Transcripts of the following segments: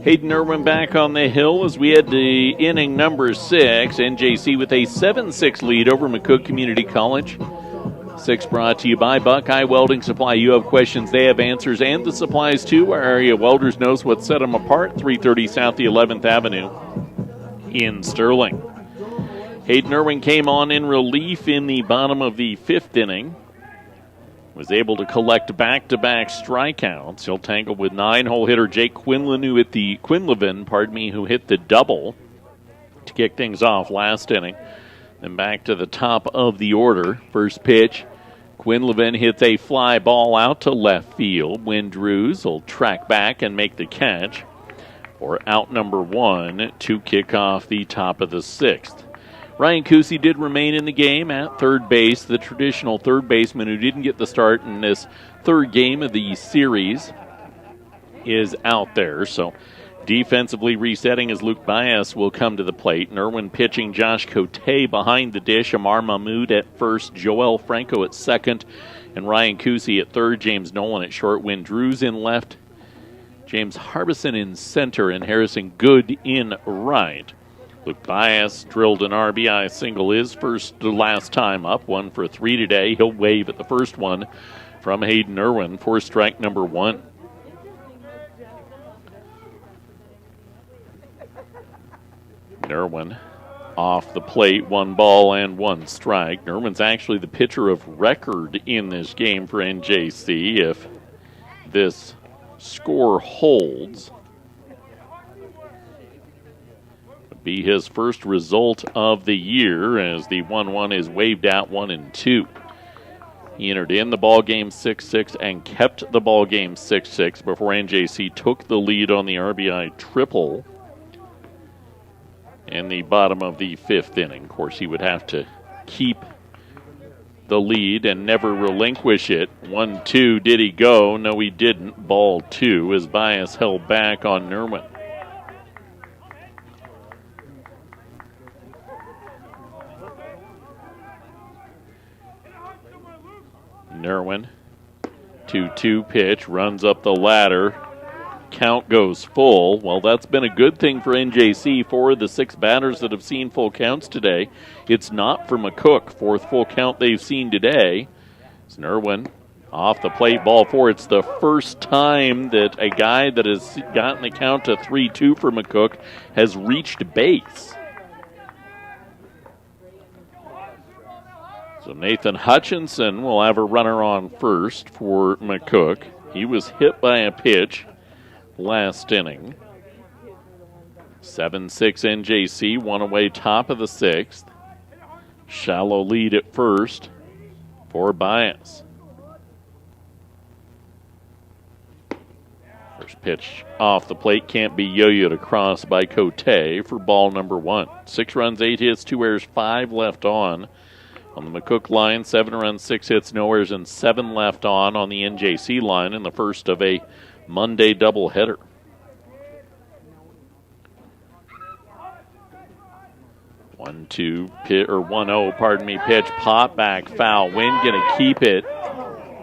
Hayden Irwin back on the hill as we head to inning number 6. NJC with a 7-6 lead over McCook Community College. 6 brought to you by Buckeye Welding Supply. You have questions, they have answers, and the supplies too. Our area welders knows what set them apart. 330 South the 11th Avenue in Sterling. Hayden Irwin came on in relief in the bottom of the 5th inning. Was able to collect back-to-back strikeouts. He'll tangle with 9-hole hitter Jake Quinlan, who hit the double to kick things off last inning. Then back to the top of the order. First pitch, Quinlan hits a fly ball out to left field. Windrews will track back and make the catch for out number 1 to kick off the top of the 6th. Ryan Cousy did remain in the game at third base, the traditional third baseman who didn't get the start in this third game of the series is out there. So defensively resetting as Luke Bias will come to the plate. Irwin pitching, Josh Cotay behind the dish, Amar Mahmoud at first, Joel Franco at second, and Ryan Cousy at third, James Nolan at short, Windrews in left, James Harbison in center, and Harrison Good in right. Luke Bias drilled an RBI single his first to last time up, 1 for 3 today. He'll wave at the first one from Hayden Irwin for strike number 1. Irwin off the plate, 1 ball and 1 strike. Irwin's actually the pitcher of record in this game for NJC if this score holds. Be his first result of the year as the 1-1 is waved out 1-2. He entered in the ball game 6-6 and kept the ball game 6-6 before NJC took the lead on the RBI triple in the bottom of the 5th inning. Of course, he would have to keep the lead and never relinquish it. 1-2, did he go? No, he didn't. Ball 2 as Bias held back on Irwin. Irwin, 2-2 pitch, runs up the ladder. Count goes full. Well, that's been a good thing for NJC. 4 of the 6 batters that have seen full counts today. It's not for McCook. 4th full count they've seen today. It's Irwin off the plate, ball 4. It's the first time that a guy that has gotten the count to 3-2 for McCook has reached base. So Nathan Hutchinson will have a runner on first for McCook. He was hit by a pitch last inning. 7-6 NJC, 1 away top of the 6th. Shallow lead at first for Bias. First pitch off the plate can't be yo-yoed across by Cotay for ball number 1. 6 runs, 8 hits, 2 errors, 5 left on the McCook line. 7 runs, 6 hits, no errors, and 7 left on the NJC line in the first of a Monday doubleheader. 1-0, pitch, pop back, foul. Wind gonna keep it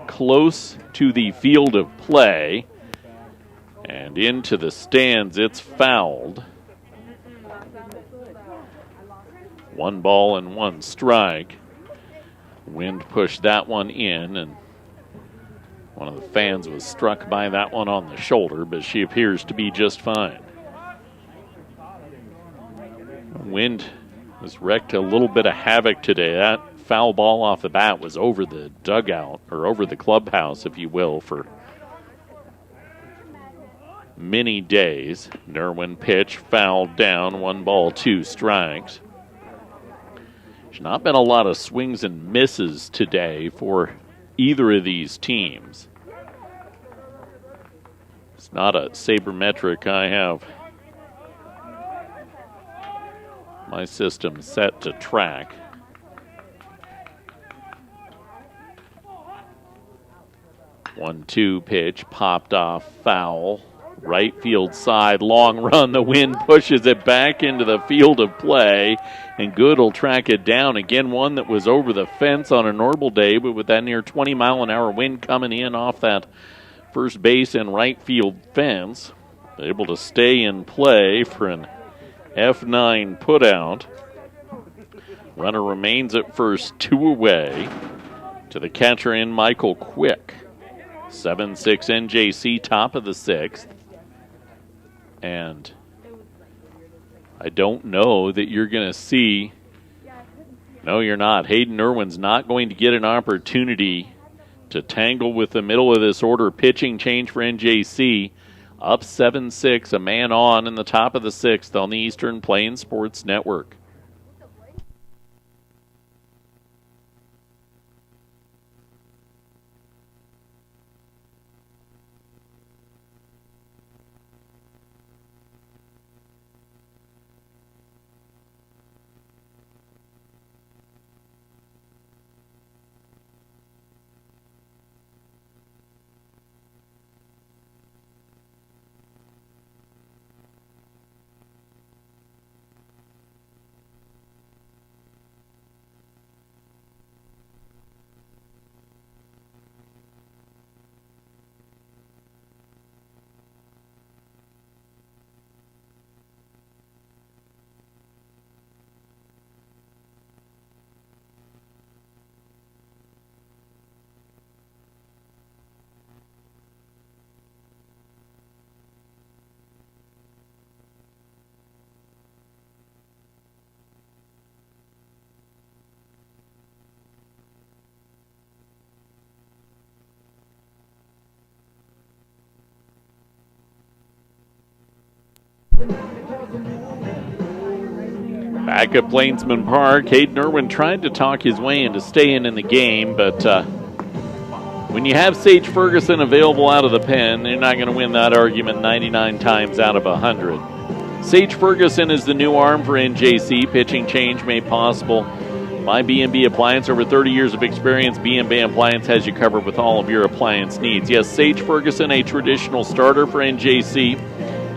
close to the field of play and into the stands. It's fouled. 1 ball and 1 strike. Wind pushed that one in, and one of the fans was struck by that one on the shoulder, but she appears to be just fine. Wind has wreaked a little bit of havoc today. That foul ball off the bat was over the dugout, or over the clubhouse, if you will, for many days. Irwin pitch, fouled down, 1 ball, 2 strikes. There's not been a lot of swings and misses today for either of these teams. It's not a sabermetric I have my system set to track. One-two pitch, popped off, foul. Right field side, long run. The wind pushes it back into the field of play, and Good will track it down. Again, one that was over the fence on a normal day, but with that near 20-mile-an-hour wind coming in off that first base and right field fence, able to stay in play for an F9 putout. Runner remains at first, 2 away to the catcher in Michael Quick. 7-6 NJC, top of the 6th. And I don't know that you're going to see. No, you're not. Hayden Irwin's not going to get an opportunity to tangle with the middle of this order. Pitching change for NJC. Up 7-6, a man on in the top of the 6th on the Eastern Plains Sports Network. Back at Plainsman Park, Hayden Irwin tried to talk his way into staying in the game, but when you have Sage Ferguson available out of the pen, you're not going to win that argument 99 times out of 100. Sage Ferguson is the new arm for NJC. Pitching change made possible by B&B Appliance. Over 30 years of experience, B&B Appliance has you covered with all of your appliance needs. Yes, Sage Ferguson, a traditional starter for NJC,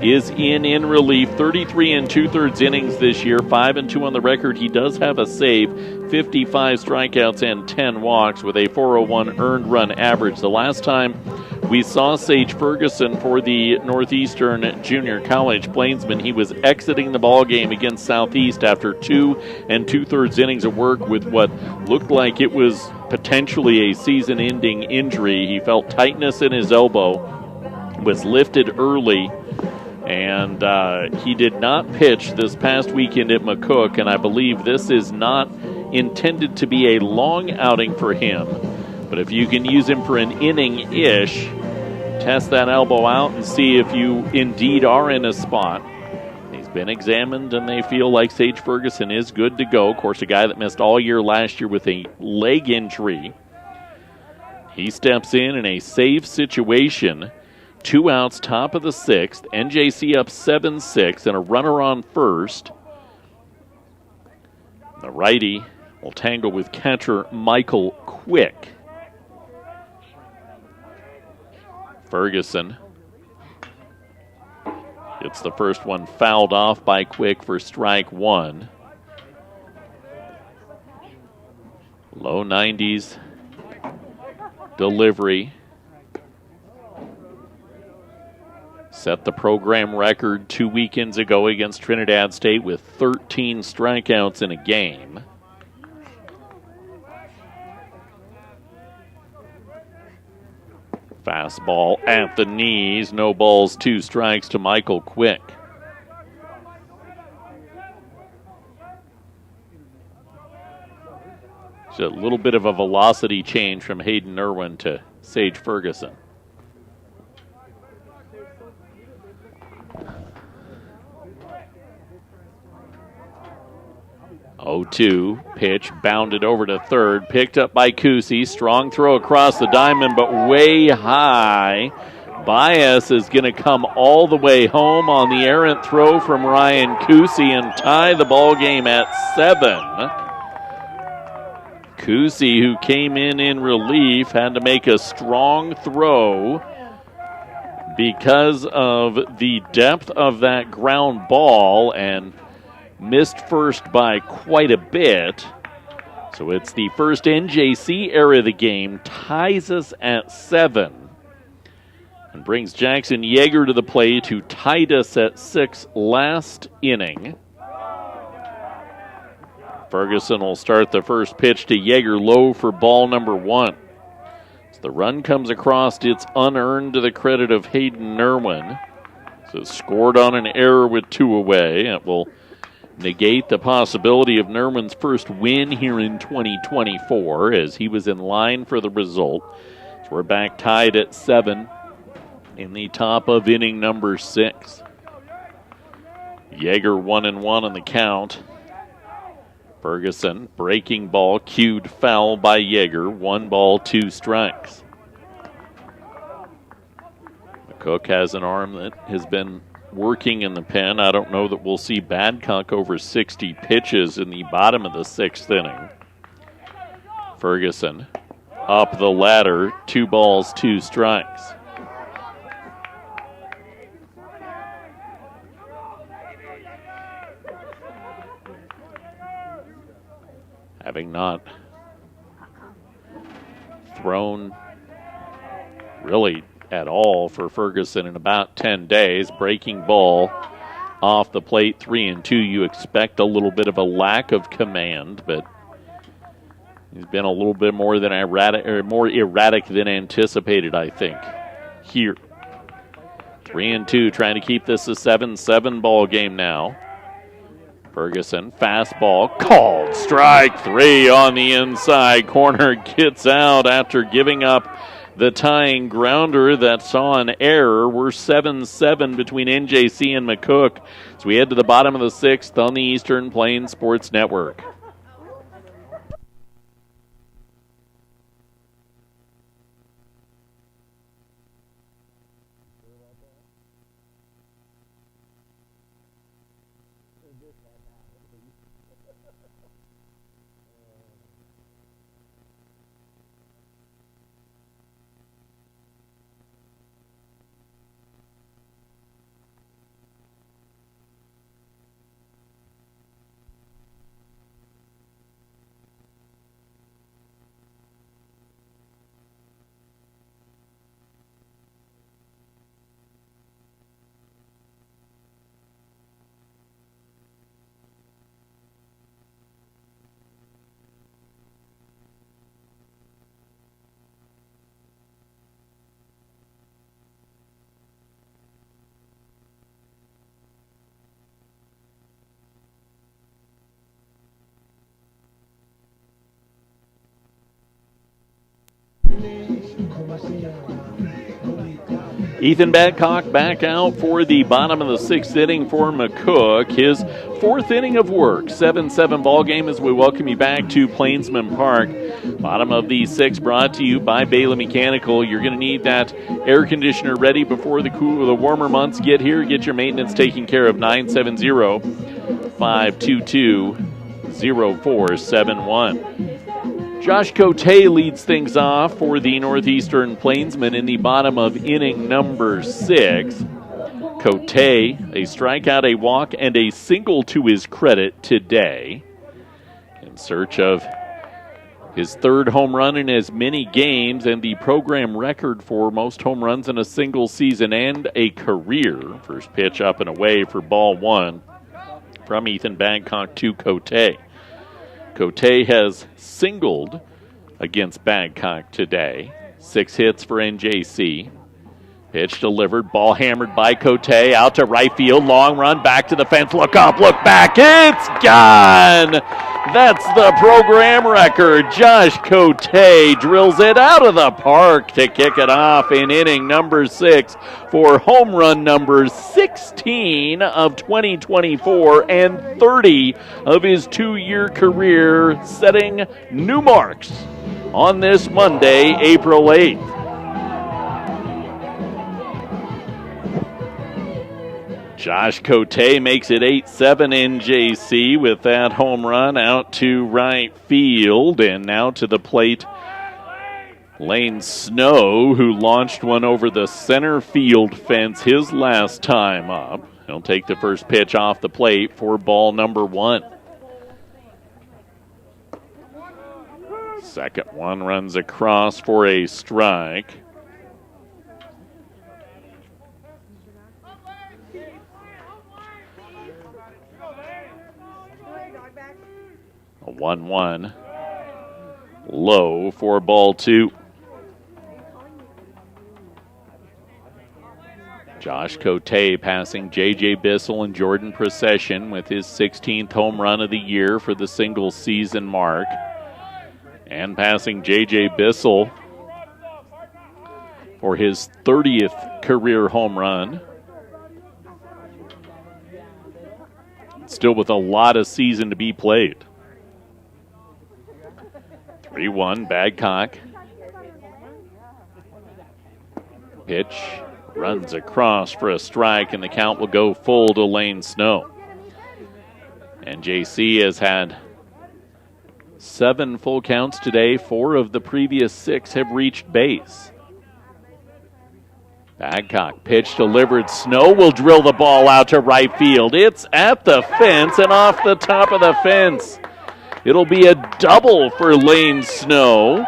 is in relief. 33 2/3 innings this year, 5-2 on the record. He does have a save, 55 strikeouts and 10 walks with a 401 earned run average. The last time we saw Sage Ferguson for the Northeastern Junior College Plainsman, he was exiting the ball game against Southeast after 2 2/3 innings of work with what looked like it was potentially a season-ending injury. He felt tightness in his elbow, was lifted early, and he did not pitch this past weekend at McCook, and I believe this is not intended to be a long outing for him. But if you can use him for an inning-ish, test that elbow out and see if you indeed are in a spot. He's been examined, and they feel like Sage Ferguson is good to go. Of course, a guy that missed all year last year with a leg injury. He steps in a safe situation. 2 outs, top of the 6th. NJC up 7-6 and a runner on first. The righty will tangle with catcher Michael Quick. Ferguson gets the first one fouled off by Quick for strike 1. Low 90s delivery. Set the program record 2 weekends ago against Trinidad State with 13 strikeouts in a game. Fastball at the knees, no balls, 2 strikes to Michael Quick. It's a little bit of a velocity change from Hayden Irwin to Sage Ferguson. 0-2, pitch bounded over to third, picked up by Kusi. Strong throw across the diamond, but way high. Baez is going to come all the way home on the errant throw from Ryan Kusi and tie the ball game at 7. Kusi, who came in relief, had to make a strong throw because of the depth of that ground ball and missed first by quite a bit. So it's the first NJC error of the game, ties us at 7. and brings Jackson Yeager to the plate, who tied us at 6 last inning. Ferguson will start the first pitch to Yeager, low for ball number 1. As the run comes across, it's unearned to the credit of Hayden Nerwin. So scored on an error with 2 away. It will negate the possibility of Nerwin's first win here in 2024, as he was in line for the result. So we're back tied at 7 in the top of inning number 6. Yeager 1-1 on the count. Ferguson, breaking ball, cued foul by Yeager. 1 ball, 2 strikes. McCook has an arm that has been working in the pen. I don't know that we'll see Badcock over 60 pitches in the bottom of the 6th inning. Ferguson up the ladder, 2 balls, 2 strikes. Having not thrown really at all for Ferguson in about 10 days. Breaking ball off the plate, 3-2. You expect a little bit of a lack of command, but he's been a little bit more erratic than anticipated, I think, here. 3-2, trying to keep this a 7-7 ball game now. Ferguson, fastball, called. Strike 3 on the inside corner. Gets out after giving up the tying grounder that saw an error. We're 7-7 between NJC and McCook. So we head to the bottom of the 6th on the Eastern Plains Sports Network. Ethan Badcock back out for the bottom of the 6th inning for McCook. His 4th inning of work. 7-7 ball game as we welcome you back to Plainsman Park. Bottom of the 6th brought to you by Bailey Mechanical. You're going to need that air conditioner ready before the warmer months get here. Get your maintenance taken care of. 970-522-0471. Josh Cotay leads things off for the Northeastern Plainsmen in the bottom of inning number 6. Cotay, a strikeout, a walk, and a single to his credit today. In search of his 3rd home run in as many games and the program record for most home runs in a single season and a career. First pitch up and away for ball 1 from Ethan Badcock to Cotay. Cotay has singled against Badcock today. 6 hits for NJC. Pitch delivered, ball hammered by Cotay, out to right field, long run, back to the fence, look up, look back, it's gone! That's the program record. Josh Cotay drills it out of the park to kick it off in inning number 6 for home run number 16 of 2024 and 30 of his 2-year career, setting new marks on this Monday, April 8th. Josh Cotay makes it 8-7 NJC with that home run out to right field. And now to the plate, Lane Snow, who launched one over the center field fence his last time up. He'll take the first pitch off the plate for ball number 1. Second one runs across for a strike. A 1-1. Low for ball 2. Josh Cotay passing J.J. Bissell and Jordan Procession with his 16th home run of the year for the single season mark. And passing J.J. Bissell for his 30th career home run. Still with a lot of season to be played. 3-1, Babcock. Pitch runs across for a strike, and the count will go full to Lane Snow. And JC has had 7 full counts today. 4 of the previous 6 have reached base. Babcock, pitch delivered. Snow will drill the ball out to right field. It's at the fence and off the top of the fence. It'll be a double for Lane Snow,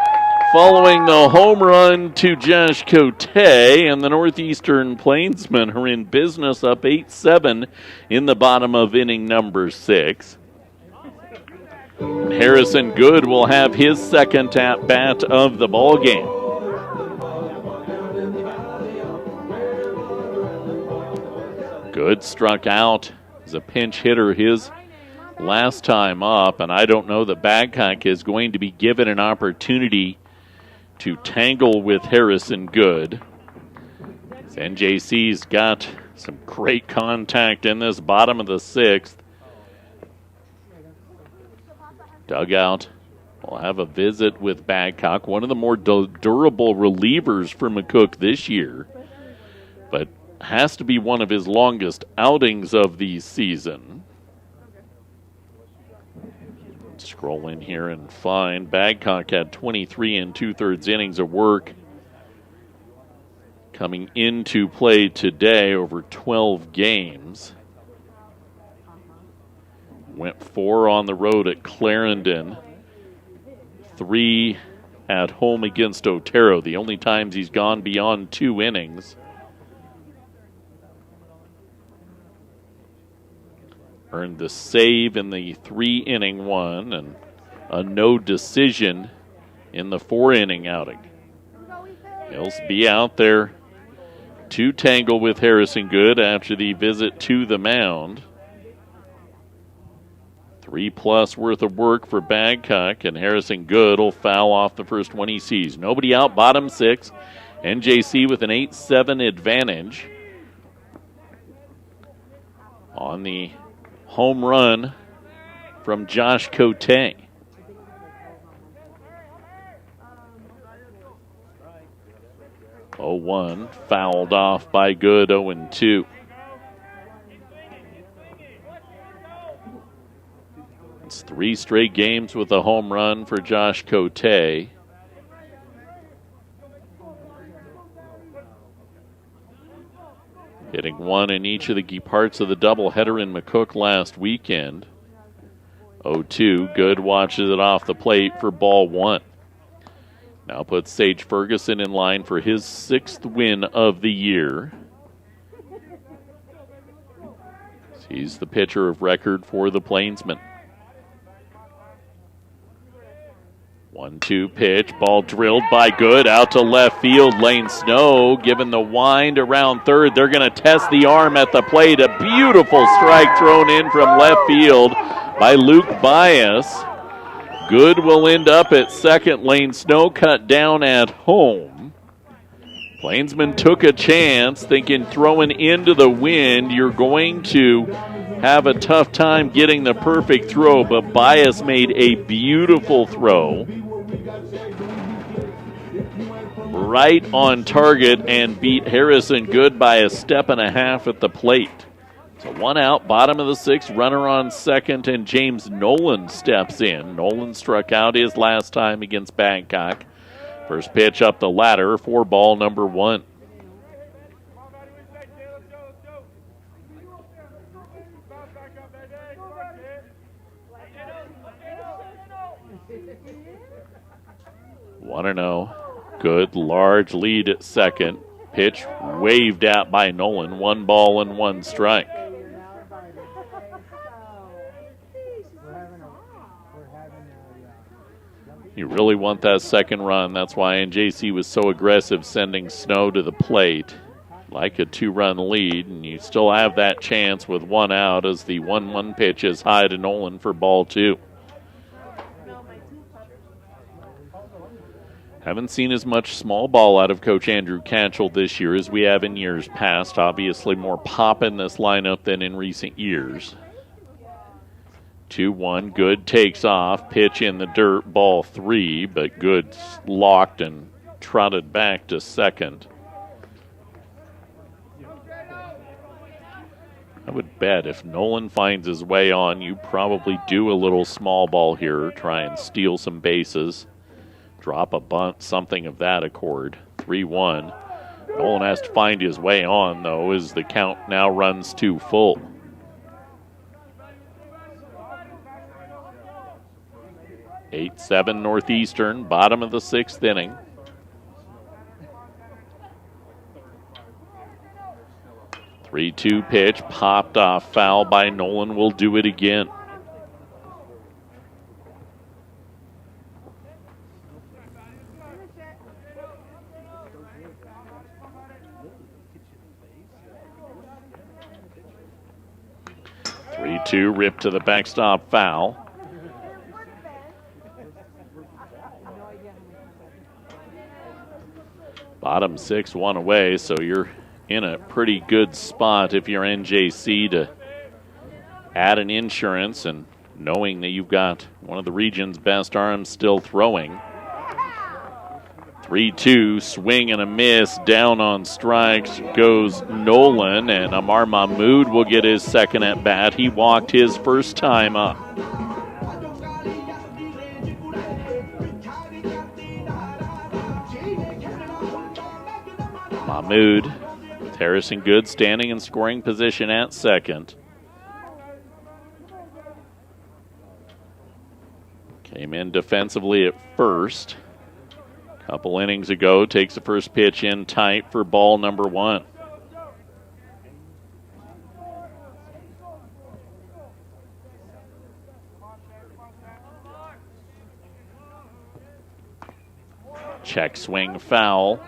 following the home run to Josh Cotay, and the Northeastern Plainsmen are in business, up 8-7 in the bottom of inning number 6. Harrison Good will have his second at-bat of the ballgame. Good struck out as a pinch hitter his last time up, and I don't know that Babcock is going to be given an opportunity to tangle with Harrison Good. NJC's got some great contact in this bottom of the 6th. Dugout will have a visit with Babcock, one of the more durable relievers for McCook this year, but has to be one of his longest outings of the season. Scroll in here and find Babcock had 23 2/3 innings of work coming into play today over 12 games. Went 4 on the road at Clarendon, 3 at home against Otero, the only times he's gone beyond 2 innings. Earned the save in the 3-inning one and a no decision in the 4-inning outing. He'll be out there to tangle with Harrison Good after the visit to the mound. 3+ worth of work for Babcock, and Harrison Good will foul off the first one he sees. Nobody out, bottom 6. NJC with an 8-7 advantage on the home run from Josh Cotay. Oh, 1 fouled off by Good. 0-2. It's 3 straight games with a home run for Josh Cotay. Hitting 1 in each of the parts of the doubleheader in McCook last weekend. 0-2. Good watches it off the plate for ball 1. Now puts Sage Ferguson in line for his 6th win of the year. He's the pitcher of record for the Plainsmen. 1-2 pitch, ball drilled by Good, out to left field. Lane Snow given the wind around third. They're going to test the arm at the plate. A beautiful strike thrown in from left field by Luke Bias. Good will end up at second. Lane Snow cut down at home. Plainsman took a chance, thinking throwing into the wind, you're going to have a tough time getting the perfect throw, but Bias made a beautiful throw. Right on target and beat Harrison Good by a step and a half at the plate. So 1 out, bottom of the 6th, runner on second, and James Nolan steps in. Nolan struck out his last time against Babcock. First pitch up the ladder for ball number 1. One and 0. Good, large lead at second. Pitch waved out by Nolan. 1 ball and 1 strike. You really want that second run. That's why NJC was so aggressive sending Snow to the plate. Like a 2-run lead, and you still have that chance with 1 out as the 1-1 pitch is high to Nolan for ball 2. Haven't seen as much small ball out of Coach Andrew Catchell this year as we have in years past. Obviously more pop in this lineup than in recent years. 2-1, Good takes off, pitch in the dirt, ball 3, but Good locked and trotted back to second. I would bet if Nolan finds his way on, you probably do a little small ball here, try and steal some bases, drop a bunt, something of that accord. 3-1. Nolan has to find his way on, though, as the count now runs to full. Eight-7 Northeastern, bottom of the 6th inning. 3-2 pitch, popped off, foul by Nolan, will do it again. Three-two, ripped to the backstop, foul. Bottom 6, 1 away, so you're in a pretty good spot if you're NJC to add an insurance and knowing that you've got one of the region's best arms still throwing. 3-2, swing and a miss, down on strikes goes Nolan, and Amar Mahmood will get his second at bat. He walked his first time up. Mahmood, Harrison Good standing in scoring position at second. Came in defensively at first. Couple innings ago, takes the first pitch in tight for ball number 1. Check swing foul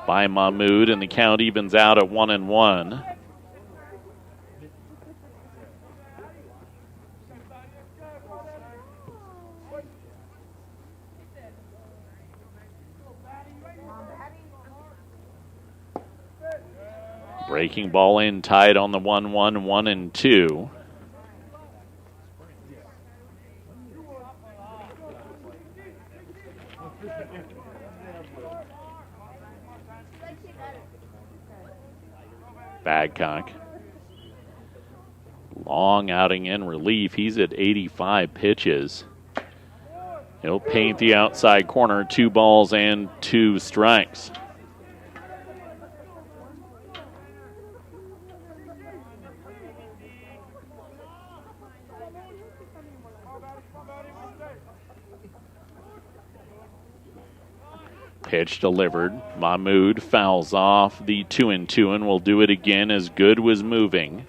by Mahmood, and the count evens out at 1-1. Breaking ball in tied on the 1-1, 1-2. Badcock. Long outing in relief. He's at 85 pitches. He'll paint the outside corner. 2 balls and 2 strikes. Pitch delivered. Mahmood fouls off the 2-2 and will do it again as Good was moving.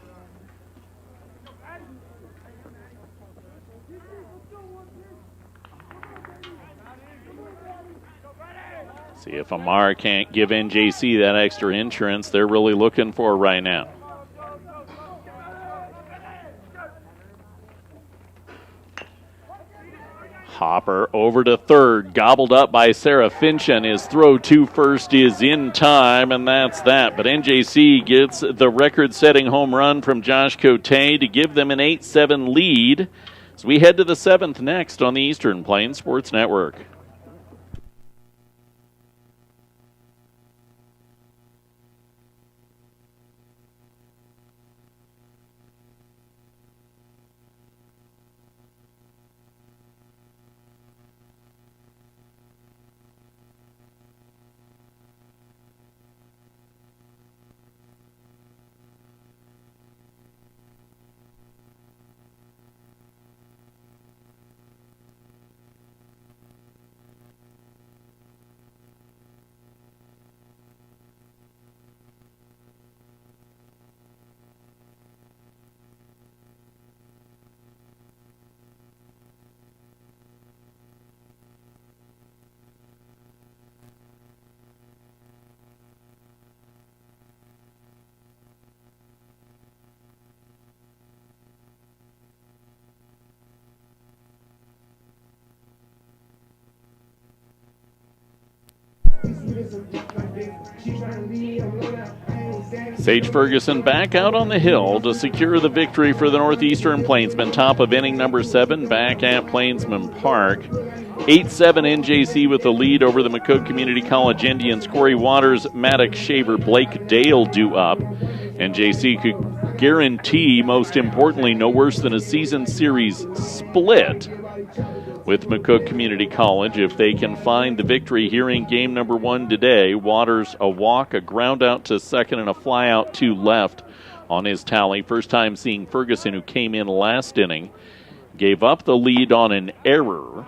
See if Amar can't give NJC that extra insurance they're really looking for right now. Hopper over to third, gobbled up by Sarah Finchen. His throw to first is in time, and that's that. But NJC gets the record-setting home run from Josh Cotay to give them an 8-7 lead. So we head to the 7th next on the Eastern Plains Sports Network. Sage Ferguson back out on the hill to secure the victory for the Northeastern Plainsmen. Top of inning number 7 back at Plainsman Park. 8-7 NJC with the lead over the McCook Community College Indians. Corey Waters, Maddox Shaver, Blake Dale due up. NJC could guarantee, most importantly, no worse than a season series split with McCook Community College if they can find the victory here in game number 1 today. Waters a walk, a ground out to second, and a fly out to left on his tally. First time seeing Ferguson, who came in last inning, gave up the lead on an error,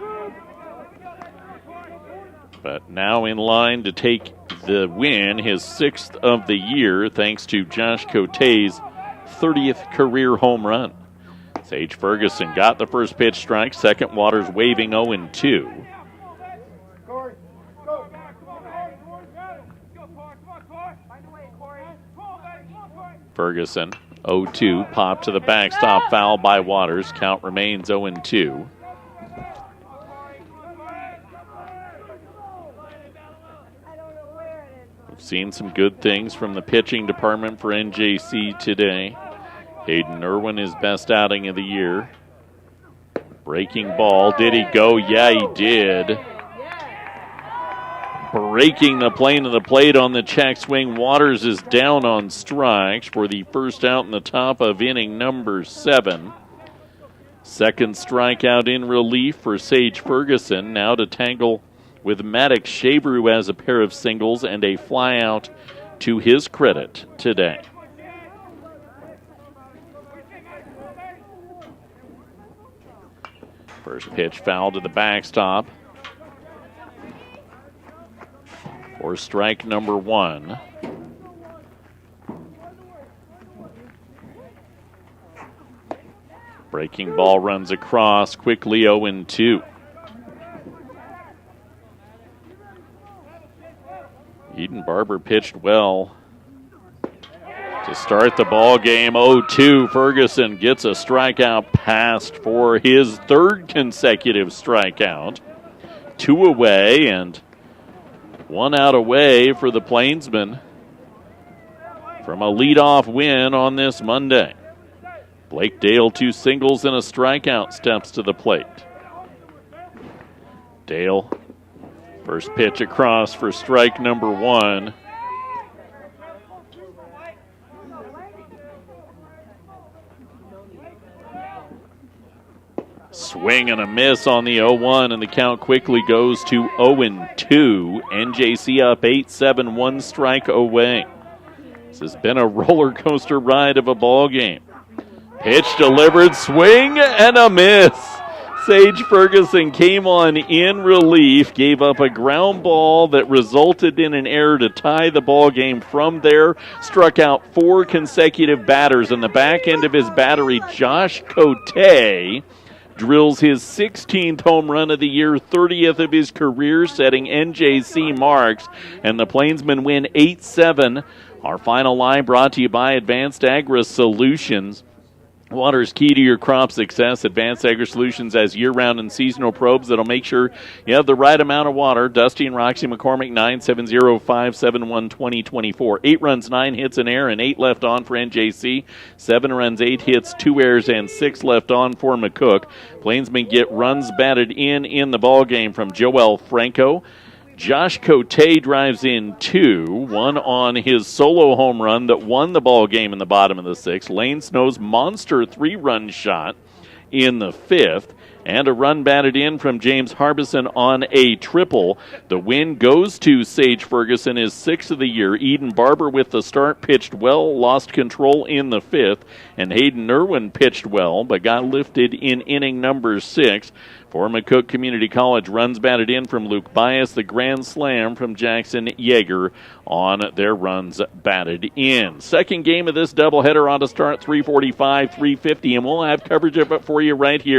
but now in line to take the win, his 6th of the year, thanks to Josh Cotay's 30th career home run. Sage Ferguson got the first pitch strike. Second, Waters waving 0-2. Ferguson 0-2, pop to the backstop, foul by Waters. Count remains 0-2. We've seen some good things from the pitching department for NJC today. Hayden Irwin, his best outing of the year. Breaking ball. Did he go? Yeah, he did. Breaking the plane of the plate on the check swing. Waters is down on strikes for the first out in the top of inning number 7. Second strikeout in relief for Sage Ferguson. Now to tangle with Maddox Shaver, who has a pair of singles and a fly out to his credit today. First pitch foul to the backstop for strike number 1. Breaking ball runs across quickly, 0-2. Eden Barber pitched well to start the ball game. 0-2. Ferguson gets a strikeout past for his 3rd consecutive strikeout. 2 away and 1 out away for the Plainsmen from a leadoff win on this Monday. Blake Dale, 2 singles and a strikeout, steps to the plate. Dale, first pitch across for strike number 1. Swing and a miss on the 0-1, and the count quickly goes to 0-2. NJC up 8-7, 1 strike away. This has been a roller coaster ride of a ball game. Pitch delivered, swing and a miss. Sage Ferguson came on in relief, gave up a ground ball that resulted in an error to tie the ball game. From there, struck out 4 consecutive batters. In the back end of his battery, Josh Cotay drills his 16th home run of the year, 30th of his career, setting NJC marks, and the Plainsmen win 8-7. Our final line brought to you by Advanced Agri Solutions. Water is key to your crop success. Advanced Agri Solutions has year-round and seasonal probes that'll make sure you have the right amount of water. Dusty and Roxy McCormick, 970-571-2024. 8 runs, 9 hits, an error, and 8 left on for NJC. 7 runs, 8 hits, 2 errors, and 6 left on for McCook. Plainsmen get runs batted in the ball game from Joel Franco. Josh Cotay drives in 2, 1 on his solo home run that won the ball game in the bottom of the 6th. Lane Snow's monster 3-run shot in the 5th, and a run batted in from James Harbison on a triple. The win goes to Sage Ferguson, his 6th of the year. Eden Barber with the start pitched well, lost control in the 5th, and Hayden Irwin pitched well, but got lifted in inning number 6. For McCook Community College, runs batted in from Luke Bias, the grand slam from Jackson Yeager on their runs batted in. Second game of this doubleheader on to start 3:45, 3:50, and we'll have coverage of it for you right here.